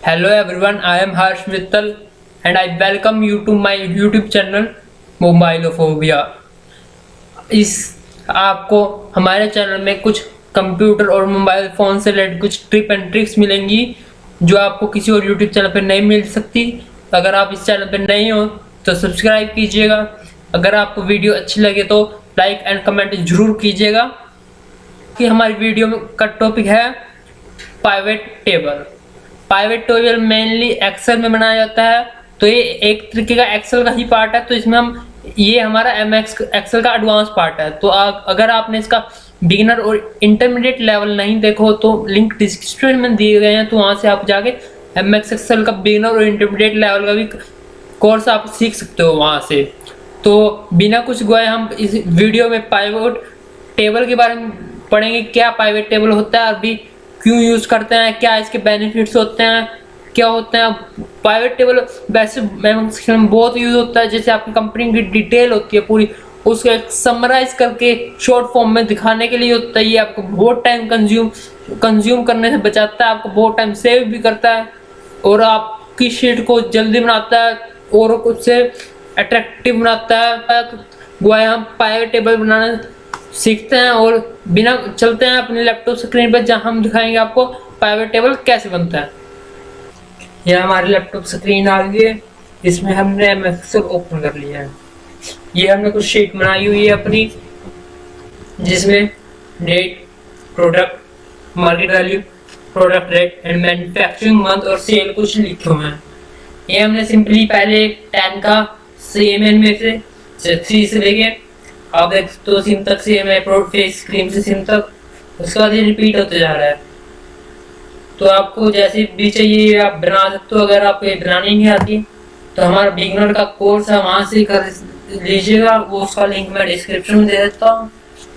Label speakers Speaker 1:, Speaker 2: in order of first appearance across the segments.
Speaker 1: Hello everyone, I am Harsh Mittal and I welcome you to my YouTube channel Mobilophobia। इस आपको हमारे channel में कुछ computer और मोबाइल फ़ोन से रिलेटेड कुछ टिप एंड ट्रिक्स मिलेंगी जो आपको किसी और YouTube चैनल पर नहीं मिल सकती। अगर आप इस चैनल पर नए हो तो सब्सक्राइब कीजिएगा। अगर आपको वीडियो अच्छी लगे तो लाइक एंड कमेंट जरूर कीजिएगा। कि हमारी वीडियो का टॉपिक है pivot table. Pivot table mainly Excel में बनाया जाता है, तो ये एक तरीके का एक्सेल का ही पार्ट है। तो इसमें ये हमारा एमएक्स एक्सेल का एडवांस पार्ट है। तो अगर आपने इसका बिगिनर और इंटरमीडिएट लेवल नहीं देखो तो लिंक डिस्क्रिप्शन में दिए गए हैं, तो वहां से आप जाके एमएक्स एक्सेल का बिगिनर और इंटरमीडिएट लेवल का भी कोर्स आप सीख सकते हो वहां से। तो बिना कुछ गए हम इस वीडियो में पाइवेट टेबल के बारे में पढ़ेंगे। क्या पाइवेट टेबल होता है, अभी क्यों यूज करते हैं, क्या इसके बेनिफिट्स होते हैं, क्या होते हैं। पाइवेट टेबल वैसे में बहुत यूज होता है, जैसे आपकी कंपनी की डिटेल होती है पूरी, उसको एक समराइज करके शॉर्ट फॉर्म में दिखाने के लिए होता है। ये आपको बहुत टाइम कंज्यूम करने से बचाता है, आपको बहुत टाइम सेव भी करता है और आपकी शीट को जल्दी बनाता है और उससे अट्रैक्टिव बनाता है। गोया हम पाइवेट टेबल बनाना सीखते हैं और बिना चलते हैं अपने लैपटॉप स्क्रीन पर, जहां हम दिखाएंगे आपको पाइवेट टेबल कैसे बनता है। यह हमारी लैपटॉप स्क्रीन आ गई है, इसमें हमने एमएक्सेल ओपन कर लिया है। ये हमने कुछ शीट बनाई हुई है अपनी, जिसमें date, product, market value, product rate and manufacturing month और सेल कुछ लिखे हुए हैं। ये हमने सिंपली पहले 10 का CMN में से 3 से लेके आप देख तो सिम तक से फेस क्रीम से सिम तक, उसके बाद ये रिपीट होते जा रहा है। तो आपको जैसे भी चाहिए आप बना सकते हो। अगर आपको ये बनानी नहीं आती तो हमारा बिगिनर का कोर्स है, वहां से कर लीजिएगा। वो उसका लिंक मैं डिस्क्रिप्शन में दे देता हूँ,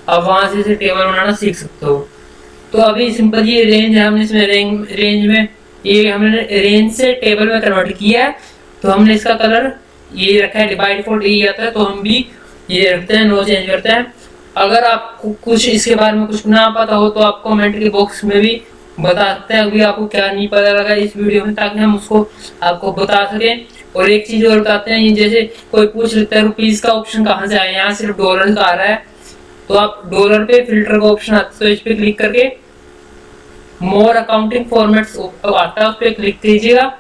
Speaker 1: आप वहां से टेबल बनाना सीख सकते हो। तो अभी सिंपल ये रेंज है, हमने इसमें रेंज में ये हमने रेंज से टेबल में कन्वर्ट किया है। तो हमने इसका कलर ये रखा है, बाय डिफॉल्ट ये आता है, तो हम भी ये रखते हैं, नो चेंज करते हैं। अगर आपको कुछ इसके बारे में कुछ ना पता हो तो आप कमेंट के बॉक्स में भी बता सकते हैं अभी आपको क्या नहीं पता लगा इस वीडियो में, ताकि हम उसको आपको बता सकें। और एक चीज और बताते हैं, जैसे कोई पूछ लेता है रुपीज का ऑप्शन कहाँ से आया, यहाँ सिर्फ डॉलर का आ रहा है। तो आप डॉलर पे फिल्टर का ऑप्शन आता है, तो इस पे क्लिक करके मोर अकाउंटिंग फॉर्मेट्स आता है, उस पर क्लिक कीजिएगा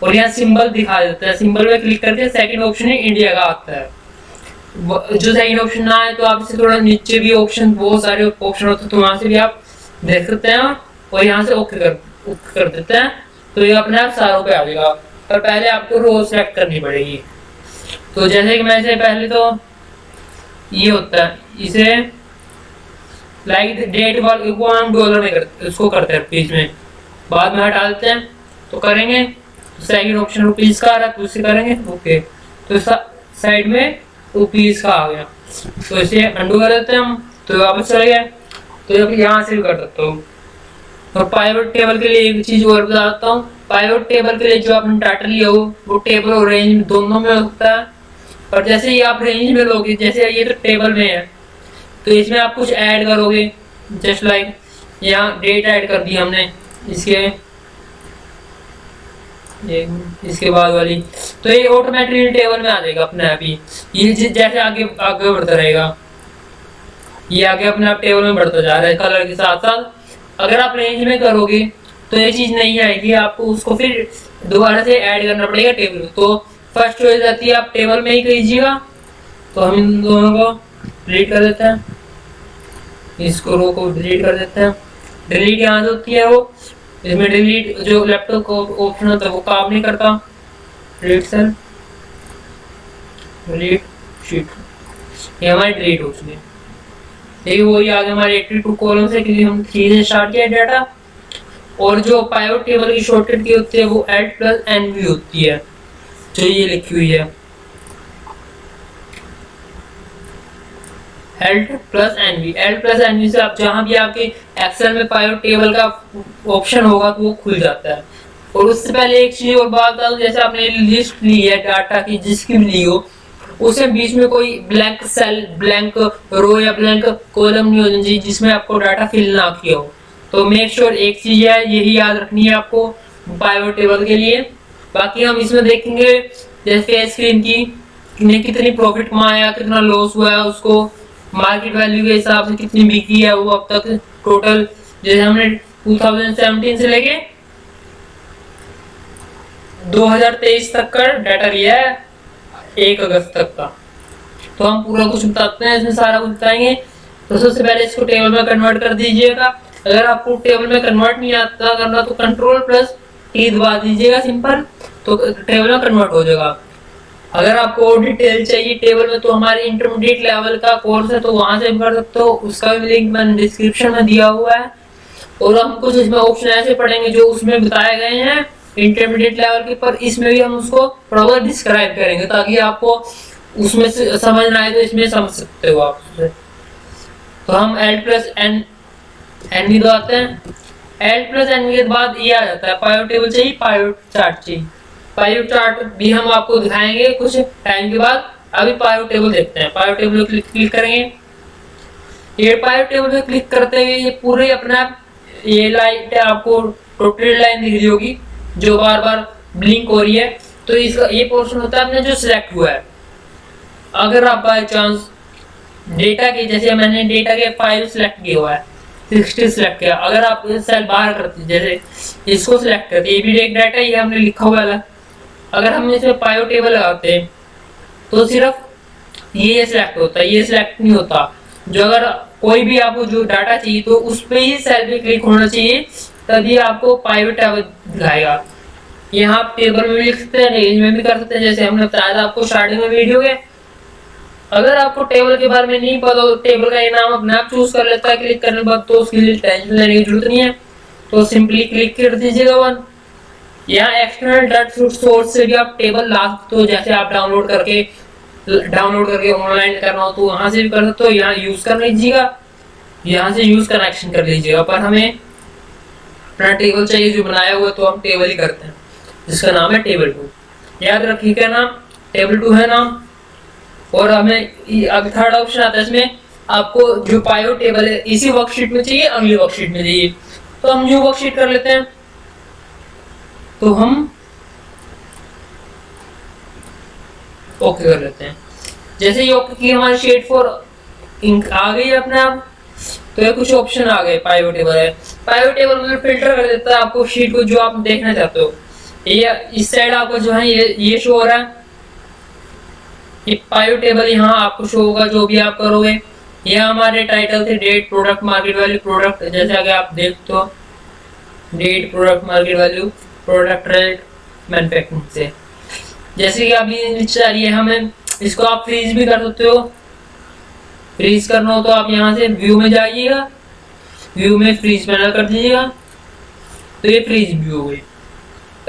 Speaker 1: और यहाँ सिंबल दिखा देता है। सिंबल पे क्लिक करके सेकंड ऑप्शन इंडिया का आता है। जो सेकंड ऑप्शन ना है तो आप इसे थोड़ा नीचे भी ऑप्शन, बहुत सारे ऑप्शन होते हैं, तो वहां से भी आप देख सकते हैं और यहाँ से ओके कर देते हैं, तो ये अपने आप सारों पे आ जाएगा। पर पहले आपको रो सेलेक्ट करनी पड़ेगी। तो जैसे कि मैं इसे पहले तो ये होता है, इसे लाइक डेट वाले को हम डॉलर में उसको करते हैं रुपीज में, बाद में हटा देते हैं। तो करेंगे सेकंड ऑप्शन रुपीज का आ रहा है, तो उसे करेंगे ओके, तो साइड में रुपीज का आ गया। तो इसे अंडू कर देते हैं हम, तो वापस चले गए। तो अब यहाँ से भी कर सकते हो। और पाइवेट टेबल के लिए एक चीज और बताता हूँ, पाइवेट टेबल के लिए जो आपने डाटा लिया हो वो टेबल और रेंज दोनों में हो सकता है। और जैसे ही आप रेंज में लोगे, जैसे ये तो टेबल में है, तो इसमें आप कुछ ऐड करोगे, जस्ट लाइक यहाँ डेट ऐड कर दी हमने इसके बाद वाली, तो ये ऑटोमेटिकली टेबल में आ जाएगा अपने आप ही। ये जैसे आगे आगे बढ़ता रहेगा, ये आगे अपने आप टेबल में बढ़ता जा रहा है कलर के साथ साथ। अगर आप रेंज में करोगे तो ये चीज नहीं आएगी, आपको उसको फिर दोबारा से ऐड करना पड़ेगा टेबल में। तो फर्स्ट चॉइस आती है आप टेबल में ही कीजिएगा। तो हम इन दोनों को डिलीट कर देते हैं, इसको रो को डिलीट कर देते हैं। डिलीट यहाँ से होती है वो, इसमें डिलीट जो लैपटॉप को ऑप्शन होता है वो काम नहीं करता। डिलीट सेल, डिलीट शीट, ये हमारी डिलीट हो चुकी है। देखिए वही आगे हमारे 82 कॉलम से, क्योंकि हम 3 से स्टार्ट किया डाटा। और जो पाइवेट टेबल की शॉर्टकट की होती है वो Alt+NV होती है, जो ये लिखी हुई है Alt+NV से आप जहां भी आपके एक्सेल में पाइवेट टेबल का ऑप्शन होगा तो वो खुल जाता है। और उससे पहले एक चीज और बात बता दूं, जैसे आपने लिस्ट ली है डाटा की जिसकी भी ली हो, उसमें बीच में कोई ब्लैंक सेल, ब्लैंक रो या ब्लैंक कॉलम नहीं होनी चाहिए जिसमें आपको डाटा फिल ना किया हो। तो मेक श्योर एक चीज है यही याद रखनी है आपको, पाइवट टेबल के लिए। बाकी हम इसमें देखेंगे जैसे स्क्रीन की ने कितनी प्रॉफिट कमाया, कितना लॉस हुआ है, उसको मार्केट वैल्यू के हिसाब से कितनी बिकी है वो अब तक टोटल, जैसे हमने 2017 से लेके 2023 तक का डाटा लिया है, 1 अगस्त तक का। तो हम पूरा कुछ बताते हैं, इसमें सारा कुछ बताएंगे। तो सबसे पहले इसको टेबल में कन्वर्ट कर दीजिएगा। अगर आपको टेबल में कन्वर्ट नहीं आता करना तो Ctrl+T दबा दीजिएगा सिंपल, तो टेबल में कन्वर्ट हो जाएगा। अगर आपको और डिटेल चाहिए टेबल में तो हमारे इंटरमीडिएट लेवल का कोर्स है, तो वहां से कर सकते हो, उसका भी लिंक मैंने डिस्क्रिप्शन में दिया हुआ है। और हम कुछ इसमें ऑप्शन ऐसे पढ़ेंगे जो उसमें बताए गए हैं इंटरमीडिएट लेवल के, पर इसमें भी हम उसको प्रॉपर डिस्क्राइब करेंगे ताकि आपको उसमें से समझ ना आए तो इसमें समझ सकते हो आप उससे। तो हम Alt+N भी दबाते हैं। Alt+N के बाद ये आ जाता है पाइवट टेबल चाहिए, पाइवट चार्ट चाहिए। पाइवट चार्ट भी हम आपको दिखाएंगे कुछ टाइम के बाद। अभी पाइवट टेबल देखते हैं। पाइवट टेबल पे क्लिक करेंगे। ये पाइवट टेबल पे क्लिक करते हुए ये पूरे अपना ये लाइट आपको टोटल लाइन दिख रही होगी जो बार बार ब्लिंक हो रही है। तो इसका ये पोर्शन होता है अपने जो सिलेक्ट हुआ है। अगर आप बाय चांस डेटा के, जैसे मैंने डेटा के 5 सिलेक्ट किया हुआ है, 60 सिलेक्ट किया, अगर आप सेल बाहर करते जैसे इसको सिलेक्ट करते, ये भी एक डाटा ये हमने लिखा हुआ है। अगर हम इसमें पाइवट टेबल लगाते हैं तो सिर्फ ये सिलेक्ट होता है, ये सिलेक्ट नहीं होता। जो अगर कोई भी आपको जो डाटा चाहिए तो उस पे ही सेल पे क्लिक होना चाहिए, तभी आपको पाइवट टेबल दिखाएगा। यहाँ आप टेबल में भी लिख सकते हैं, रेंज में भी कर सकते हैं, जैसे हमने बताया था आपको स्टार्टिंग में वीडियो के। अगर आपको टेबल के बारे में नहीं पता तो टेबल का ये नाम अपने आप चूज कर लेता है क्लिक करने के बाद, तो उसके लिए टेंशन लेने की जरूरत नहीं है। तो सिंपली क्लिक कर दीजिएगा वन। यहाँ एक्सटर्नल डाटा सोर्स से भी आप टेबल ला सकते हो, जैसे आप डाउनलोड करके ऑनलाइन करना हो तो वहां से भी कर सकते हो। यहाँ यूज कर लीजिएगा, यहाँ से यूज कनेक्शन कर लीजिएगा। पर हमें अपना टेबल चाहिए जो बनाया हुआ, तो हम टेबल ही करते हैं जिसका नाम है टेबल 2। याद रखिएगा नाम टेबल 2 है नाम। और हमें अब थर्ड ऑप्शन आता है, इसमें आपको जो पाइवट टेबल है इसी वर्कशीट में चाहिए, अगली वर्कशीट में चाहिए, तो हम न्यू वर्कशीट कर लेते हैं। तो हम ओके कर लेते हैं। जैसे ही ओके की हमारी शीट 4 इंक आ गई है अपने आप, तो ये कुछ ऑप्शन आ गए। पाइवट टेबल है, पाइवट टेबल में फिल्टर कर देता है आपको शीट को जो आप देखना चाहते हो। ये इस साइड आपको जो है ये शो हो रहा है, ये पाइवट टेबल यहाँ आपको शो होगा जो भी आप करोगे। ये हमारे टाइटल थे date, product, market value, product, जैसे अगर आप देखते हो date, product, market value, product rate, manufacturing से। जैसे कि अभी नीचे आ रही है, हमें इसको आप फ्रीज भी कर सकते हो। फ्रीज करना हो तो आप यहाँ से व्यू में जाइएगा, व्यू में फ्रीज पैनल कर दीजिएगा, तो ये फ्रीज व्यू हो गई।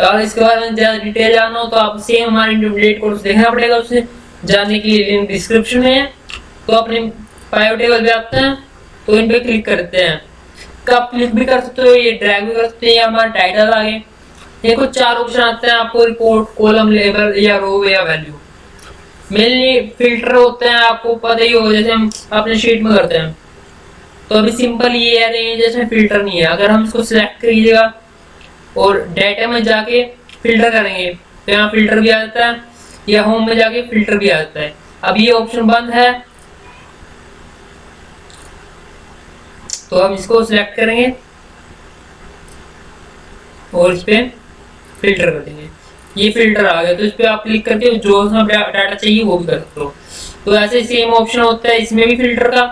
Speaker 1: और इसके बाद में ज़्यादा डिटेल जानना हो तो आप सेम हमारे इंटरमीडिएट कोर्स देखना पड़ेगा, उससे जानने के लिए लिंक डिस्क्रिप्शन में है। तो अपने पाइवट टेबल पे आते हैं तो इन पे क्लिक करते हैं। आप क्लिक भी कर सकते हो, ये ड्रैग भी कर सकते हैं, या हमारा टाइटल आगे। ये कुछ 4 ऑप्शन आते हैं आपको, रिपोर्ट, कॉलम, लेबल या रो या वैल्यू। मेनली फिल्टर होते हैं, आपको पता ही होगा, जैसे हम अपने शीट में करते हैं। तो अभी सिंपल ये है, रेंज इसमें फिल्टर नहीं है। अगर हम इसको सिलेक्ट करिएगा और डाटा में जाके फिल्टर करेंगे तो यहाँ फिल्टर भी आ जाता है, या होम में जाके फिल्टर भी आ जाता है। अब ये ऑप्शन बंद है तो हम इसको सिलेक्ट करेंगे और इस पे फिल्टर कर देंगे। ये फिल्टर आ गया, तो इस पे आप क्लिक करके जो उसमें डाटा चाहिए वो भी कर सकते हो। तो ऐसे सेम ऑप्शन होता है इसमें भी फिल्टर का।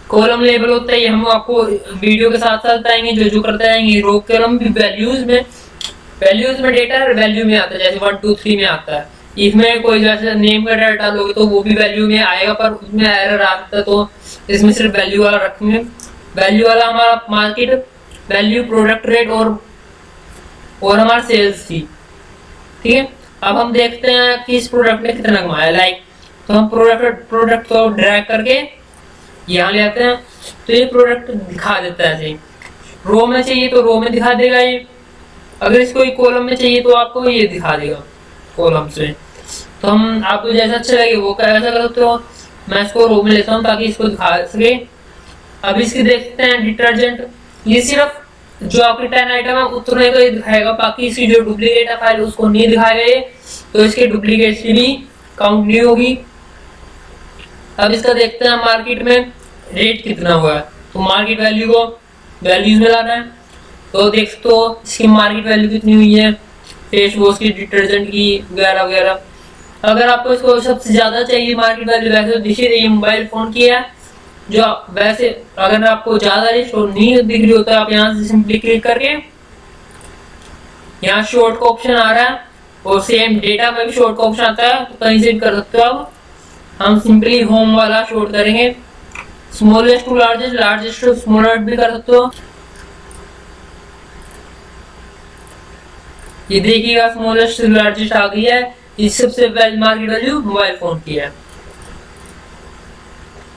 Speaker 1: कॉलम लेबल होता है, ये हम आपको वीडियो के साथ साथ बताएंगे जो करते जाएंगे। रो कॉलम भी वैल्यूज में डेटा वैल्यू में आता है, जैसे 1 2 3 में आता है। इसमें कोई जैसे नेम का डाटा लोगे तो वो भी वैल्यू में आएगा, पर उसमें एरर आता है, तो इसमें सिर्फ वैल्यू वाला रखेंगे। वैल्यू वाला हमारा मार्केट वैल्यू, प्रोडक्ट रेट और हमारा सेल्स थी। ठीक है, अब हम देखते हैं कि इस प्रोडक्ट ने कितना कमाया। लाइक तो हम प्रोडक्ट को ड्रैग करके यहाँ ले आते हैं, तो ये प्रोडक्ट दिखा देता है। ऐसे रो में चाहिए तो रो में दिखा देगा ये, अगर इसको कॉलम में चाहिए तो आपको ये दिखा देगा कॉलम से। तो हम आपको जैसा अच्छा लगे वो कैसा कर सकते हो। मैं इसको रो में लेता हूँ ताकि इसको दिखा सके। अब इसकी देखते हैं डिटर्जेंट, ये सिर्फ जो आपके 10 आइटम है उतने को ही दिखाएगा, बाकी इसकी जो डुप्लीकेट है फाइल उसको नहीं दिखाएगा ये, तो इसकी डुप्लीकेट की भी काउंट नहीं होगी। अब इसका देखते हैं मार्केट में रेट कितना हुआ है, तो मार्केट वैल्यू को वैल्यूज में लाना है। तो देख सकते हो इसकी मार्केट वैल्यू कितनी हुई है फेस वॉश की, डिटर्जेंट की वगैरह वगैरह। अगर आपको इसको सबसे ज्यादा चाहिए मार्केट वैल्यू, वैसे तो दिख रही है मोबाइल फोन की है, जो वैसे अगर आपको ज्यादा लिस्ट नहीं दिख रही होता है, आप यहाँ से सिंपली क्लिक करके यहाँ शॉर्ट का ऑप्शन आ रहा है, और सेम डेटा में भी शॉर्ट का ऑप्शन आता है, तो कहीं से भी कर सकते हो आप। हम सिंपली होम वाला शॉर्ट करेंगे, smallest to largest, largest to smallest भी कर सकते हो। ये देखिएगा स्मॉलेस्ट टू लार्जेस्ट आ गई है, इस सबसे पहले मार्केट वैल्यू मोबाइल फोन की है।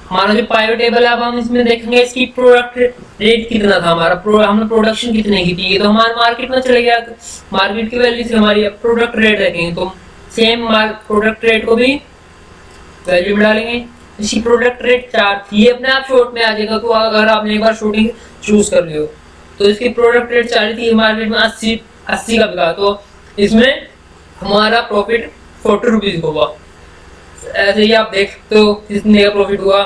Speaker 1: हमारा जो पाइवट टेबल है, अब हम इसमें देखेंगे इसकी प्रोडक्ट रेट कितना था हमारा, हमने प्रोडक्शन कितने की थी, तो हमारे मार्केट में चले गया, मार्केट की वैल्यू से हमारी प्रोडक्ट रेट रखेंगे, तो सेम प्रोडक्ट रेट को भी वैल्यू में डालेंगे। इसकी प्रोडक्ट रेट 4 थी, ये अपने आप शॉर्ट में आ जाएगा, तो अगर आपने एक बार शूटिंग चूज कर लियो तो इसकी प्रोडक्ट रेट 4 थी, मार्केट में 80 का बिका, तो इसमें हमारा प्रॉफिट 40 रुपीज होगा। ऐसे ही आप देख सकते हो कितने का प्रॉफिट हुआ।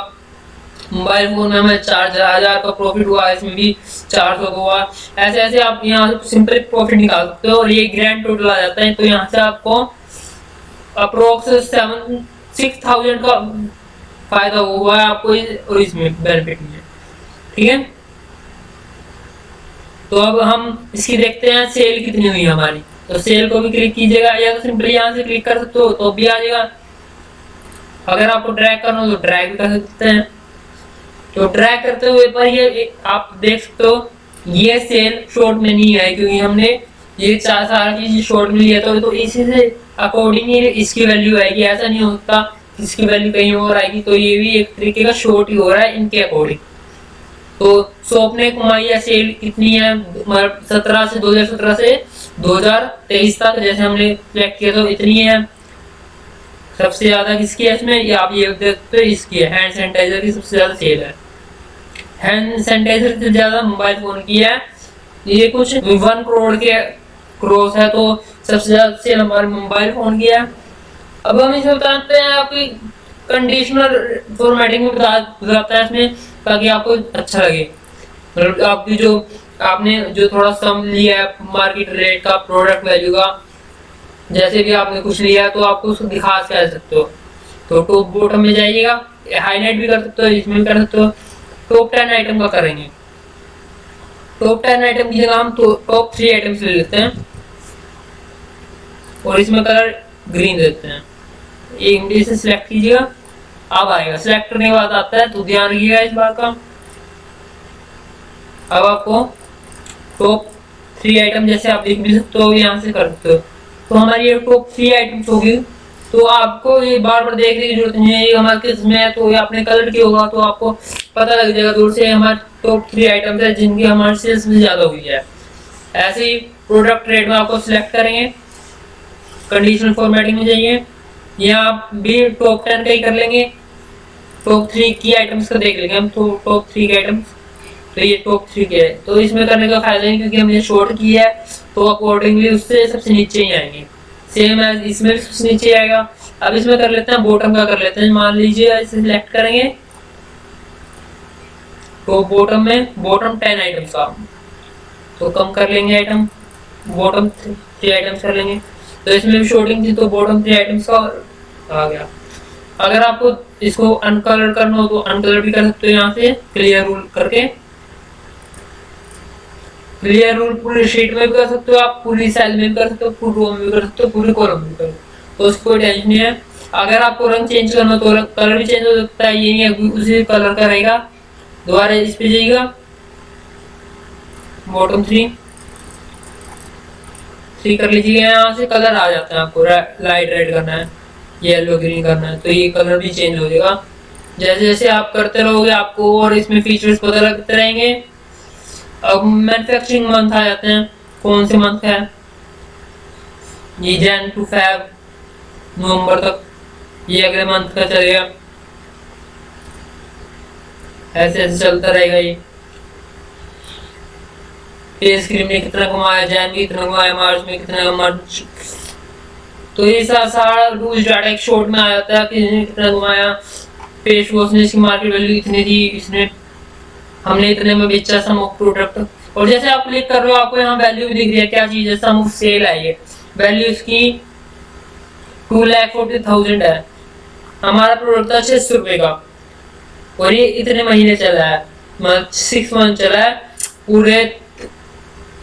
Speaker 1: मोबाइल फोन में हमें 4000 का प्रॉफिट हुआ, इसमें भी 400 का हुआ। ऐसे ऐसे आप यहाँ से सिंपल प्रॉफिट निकाल सकते हो, और ये ग्रैंड टोटल आ जाता है, तो यहाँ से आपको अप्रोक्स 6000 का फायदा हुआ है आपको और इसमें बेनिफिट में, ठीक है। तो अब हम इसकी देखते हैं सेल कितनी हुई हमारी, तो सेल को भी क्लिक कीजिएगा, या तो सिंपली यहाँ से क्लिक कर सकते हो तो भी आ जाएगा। अगर आपको ड्रैग करना हो तो ड्रैग भी कर सकते हैं। तो ड्रैग करते हुए पर ये आप देख सकते हो ये सेल शॉर्ट में नहीं है, क्योंकि हमने ये सारा चीज शॉर्ट में लिया, तो इसी से अकॉर्डिंग ही इसकी वैल्यू आएगी। ऐसा नहीं होता इसकी वैल्यू कहीं और आएगी, तो ये भी एक तरीके का शॉर्ट ही हो रहा है इनके अकॉर्डिंग। तो शॉप ने कमाई है सेल कितनी है 2017 से 2023 तक, जैसे हमने सिलेक्ट किया तो इतनी है। सबसे ज्यादा किसकी है इसमें, ये आप ये देखते हो इसकी है, हैंड सैनिटाइजर की सबसे ज्यादा सेल है। हैंड सैनिटाइजर से ज्यादा मोबाइल फोन की है, ये कुछ 1 करोड़ के क्रॉस है, तो सबसे ज्यादा सेल हमारे मोबाइल फोन की है। अब हम इसमें बताते हैं आपकी कंडीशनल फॉर्मेटिंग में बताता है इसमें, ताकि आपको अच्छा लगे। मतलब आपकी जो आपने जो थोड़ा सम लिया है मार्केट रेट का, प्रोडक्ट वैल्यू का, जैसे भी आपने कुछ लिया है तो आपको उसको दिखा कह सकते हो। तो टॉप बॉटम में जाइएगा, हाईलाइट भी कर सकते हो, इसमें भी कर सकते हो। टॉप 10 आइटम का करेंगे, टॉप 10 आइटम की जगह हम टॉप 3 आइटम्स ले लेते हैं, और इसमें कलर ग्रीन देते हैं। इंग्लिश से सिलेक्ट कीजिएगा, अब आएगा, सिलेक्ट करने के बाद आता है, तो ध्यान रखिएगा इस बात का। अब आपको टॉप 3 आइटम जैसे आप देख भी सकते हो, यहाँ से कर सकते हो। तो हमारी ये टॉप 3 आइटम्स होगी, तो आपको ये बार बार देखने की जरूरत नहीं है ये हमारे किस में है, तो ये आपने कलर किया होगा तो आपको पता लग जाएगा दूर से हमारे टॉप 3 आइटम्स है जिनकी हमारी सेल्स में ज्यादा हुई है। ऐसे ही प्रोडक्ट रेट में आपको सिलेक्ट करेंगे, कंडीशनल फॉर्मेटिंग में जाइए, यहाँ भी टॉप 10 का ही कर लेंगे, टॉप 3 की आइटम्स का देख लेंगे हम। तो टॉप 3 की आइटम्स, तो ये टॉप 3 के है, तो इसमें करने का फायदा नहीं, क्योंकि हमने शॉर्ट किया है, तो अकॉर्डिंगली उससे सबसे नीचे ही आएंगे। सेम है इसमें भी सबसे नीचे आएगा। अब इसमें कर लेते हैं बॉटम का, कर लेते हैं, मान लीजिए इसे सिलेक्ट करेंगे, तो बॉटम में बॉटम 10 आइटम्स का, तो कम कर लेंगे आइटम, बॉटम 3 आइटम्स कर लेंगे। तो इसमें भी शॉर्टिंग थी, तो बॉटम 3 आइटम्स का आ गया। अगर आपको इसको अनकलर करना हो तो अनकलर भी कर सकते हो, यहाँ से क्लियर रूल करके। क्लियर रूल पूरी शीट में भी कर सकते हो आप, पूरी सेल में भी कर सकते हो, पूरी रो में भी कर सकते हो, पूरी कॉलम में भी कर सकते हो, तो उसको कोई टेंशन नहीं है। अगर आपको रंग चेंज करना हो तो कलर भी चेंज हो सकता है, ये नहीं उसी कलर का रहेगा। दोबारा इस पे जाइएगा, बॉटम 3 कर लीजिएगा, यहाँ से कलर आ जाता है। आपको लाइट रेड करना है, येलो ग्रीन करना है, तो ये कलर भी चेंज हो जाएगा। जैसे जैसे आप करते रहोगे आपको और इसमें फीचर्स पता लगते रहेंगे। अब मैन्युफैक्चरिंग मंथ आ जाते हैं, कौन से मंथ है, ये जैन टू फेब नवंबर तक, ये अगले मंथ का चलेगा, ऐसे ऐसे चलता रहेगा ये। फेस क्रीम ने कितना कमाया, जैन में कितना कमाया, मार्च में कितना कमाया। तो ये सारा रूल्स डाटा एक शॉर्ट में आ जाता है कि इसने कितना कमाया। फेस वॉश ने इसकी मार्केट वैल्यू इतनी थी, इसने हमने इतने में बेचा सम ऑफ प्रोडक्ट। और जैसे आप क्लिक कर रहे हो आपको यहाँ वैल्यू भी दिख रही है, क्या चीज है, सम ऑफ सेल है। ये वैल्यू इसकी 2,40,000 है। हमारा प्रोडक्ट था 600 रुपए का और ये इतने महीने चला है, मतलब 6 मंथ चला है पूरे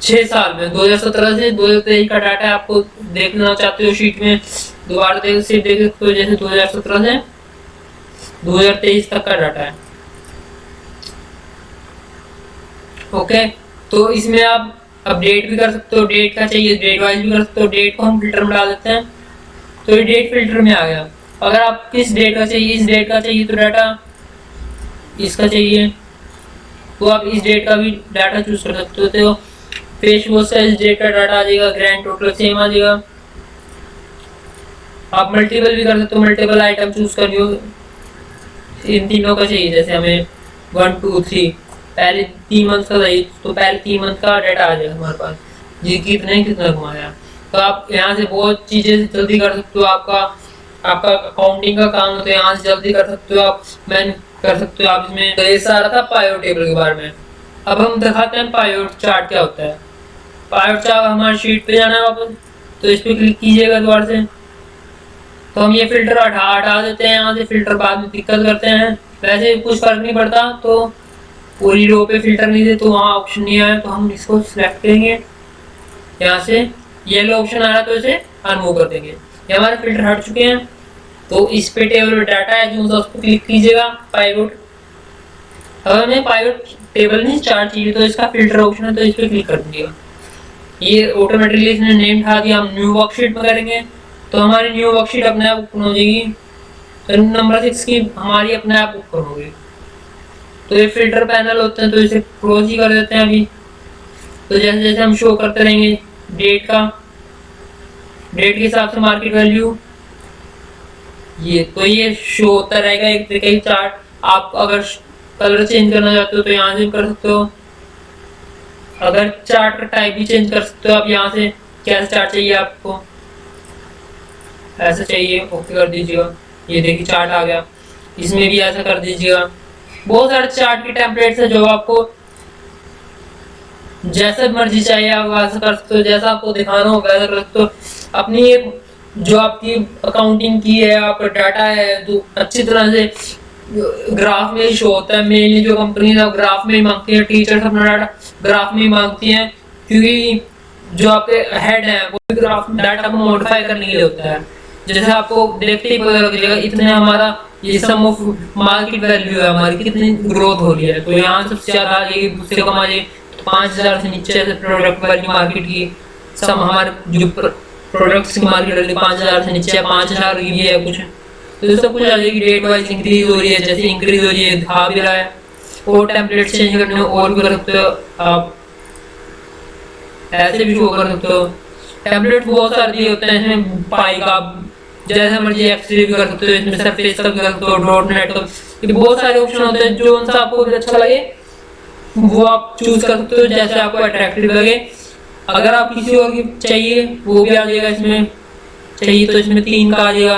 Speaker 1: 6 साल में। 2017 से 2023 का डाटा आपको देखना चाहते हो शीट में दोबारा देख सकते हो। जैसे 2017 से 2023 तक का डाटा है। ओके, तो इसमें आप अपडेट भी कर सकते हो, डेट का चाहिए डेट वाइज भी कर सकते हो। डेट को हम फिल्टर में डाल देते हैं तो ये डेट फिल्टर में आ गया। अगर आप किस डेट का चाहिए, इस डेट का चाहिए तो डाटा इसका चाहिए तो आप इस डेट का भी डाटा चूज कर सकते हो। तो फेस वॉश से इस डेट का डाटा आ जाएगा, ग्रैंड टोटल सेम आ जाएगा। आप मल्टीपल भी कर सकते हो, मल्टीपल आइटम चूज कर लियो। इन तीनों का चाहिए, जैसे हमें 1 2 3 पहले 3 मंथ का चाहिए तो पहले 3 मंथ का डाटा आ जाएगा हमारे पास जी, कितना कमाया। तो आप यहाँ से बहुत चीजें जल्दी कर सकते हो। आपका अकाउंटिंग का काम है तो यहाँ से जल्दी कर सकते हो आप, मैन कर सकते हो आप इसमें। तो ये सारा था पायोट टेबल के बारे में। अब हम दिखाते हैं पायोट चार्ट क्या होता है। पायोट चार्ट हमारी शीट पे जाना है वापस, तो इस पे क्लिक कीजिएगा दोबारा से। तो हम ये फिल्टर हटा देते हैं यहाँ से, फिल्टर बाद में दिक्कत करते हैं। वैसे कुछ फर्क नहीं पड़ता, तो पूरी रो पे फिल्टर नहीं दे तो वहाँ ऑप्शन नहीं आया तो हम इसको सिलेक्ट करेंगे। यहाँ से येलो ऑप्शन आ रहा है तो इसे अनमूव कर देंगे। ये हमारे फिल्टर हट चुके हैं। तो इस पे टेबल में डाटा है जो उस पर क्लिक कीजिएगा पाइवट। अगर हमें पाइवट टेबल नहीं चार्ट चाहिए तो इसका फिल्टर ऑप्शन है तो इस पे क्लिक कर दीजिएगा। ये ऑटोमेटिकली इसने नेम उठा दिया। हम न्यू वर्कशीट में करेंगे तो हमारी न्यू वर्कशीट अपने आप ओपन हो जाएगी। तो नंबर 6 की हमारी अपने आप ओपन होगी। तो ये फिल्टर पैनल होते हैं तो इसे क्लोज ही कर देते हैं अभी। तो जैसे जैसे हम शो करते रहेंगे डेट के हिसाब से मार्केट वैल्यू ये तो ये शो होता रहेगा एक तरीके का चार्ट। आप अगर कलर चेंज करना चाहते हो तो यहाँ से कर सकते हो। अगर चार्ट का टाइप भी चेंज कर सकते हो आप यहाँ से, कैसा चार्ट चाहिए आपको, ऐसा चाहिए ओके कर दीजिएगा। ये देखिए चार्ट आ गया, इसमें भी ऐसा कर दीजिएगा। बहुत सारे चार्ट के टेम्पलेट्स है जो आपको जैसा मर्जी चाहिए आप वैसा कर सकते हो, जैसा आपको दिखाना हो वैसा कर सकते हो। अपनी जो आपकी अकाउंटिंग की है, आपका डाटा है जो अच्छी तरह से ग्राफ में शो होता है। मेनली जो कंपनी है ग्राफ में ही मांगती है, टीचर्स अपना डाटा ग्राफ में ही मांगती हैं, क्योंकि जो आपके हेड है वो भी ग्राफ डाटा को मॉडिफाई करने के लिए होता है। जैसे आपको देखते ही पता लग जाएगा इतने हमारा ये सम ऑफ मार्केट वैल्यू है, हमारी कितनी ग्रोथ हो रही है। तो यहाँ सबसे ज्यादा आ जाएगी, दूसरे कम आ जाएगी। 5,000 से नीचे से प्रोडक्ट वैल्यू मार्केट की सम हमारे जो प्रोडक्ट्स की मार्केट वैल्यू 5,000 से नीचे 5,000 की भी है कुछ, तो सब कुछ आ जाएगी। डेट वाइज इंक्रीज हो रही है, जैसे इंक्रीज हो रही है दिखा भी रहा है। और टेम्पलेट चेंज करने और भी कर सकते हो आप, ऐसे भी शो कर सकते हो। टेम्पलेट बहुत सारे होते हैं, इसमें पाई का जैसे मर्जी एक्सरे भी कर सकते हो, इसमें सरफेस का भी कर सकते हो, डॉट नेट का, ये बहुत सारे ऑप्शन होते हैं। जो उनसे आपको अच्छा लगे वो आप चूज कर सकते हो, जैसे आपको अट्रैक्टिव लगे। अगर आप किसी और की चाहिए वो भी आ जाएगा, इसमें चाहिए तो इसमें 3 का आ जाएगा।